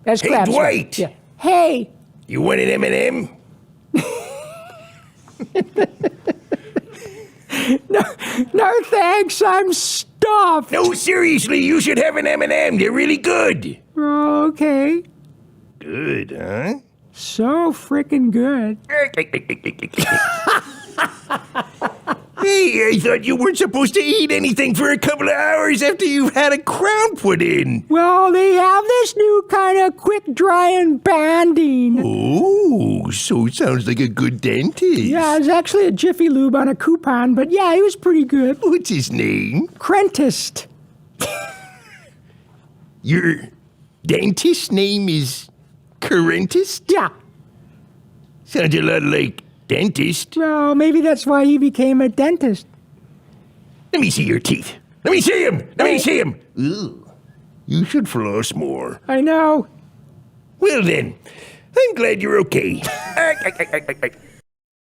That's Hey, Krabs. Dwight. Yeah. Hey. You want an M&M? No thanks, I'm stuffed. No, seriously, you should have an M&M. They're really good. Okay. Good, huh? So frickin' good. Hey, I thought you weren't supposed to eat anything for a couple of hours after you've had a crown put in. Well, they have this new kind of quick drying banding. Oh, so it sounds like a good dentist. Yeah, it's actually a Jiffy Lube on a coupon, but yeah, he was pretty good. What's his name? Crentist. Your dentist's name is Currentist? Yeah. Sounds a lot like dentist. Well, maybe that's why he became a dentist. Let me see your teeth. Let me see him. Let me see him. Ooh, you should floss more. I know. Well then, I'm glad you're okay.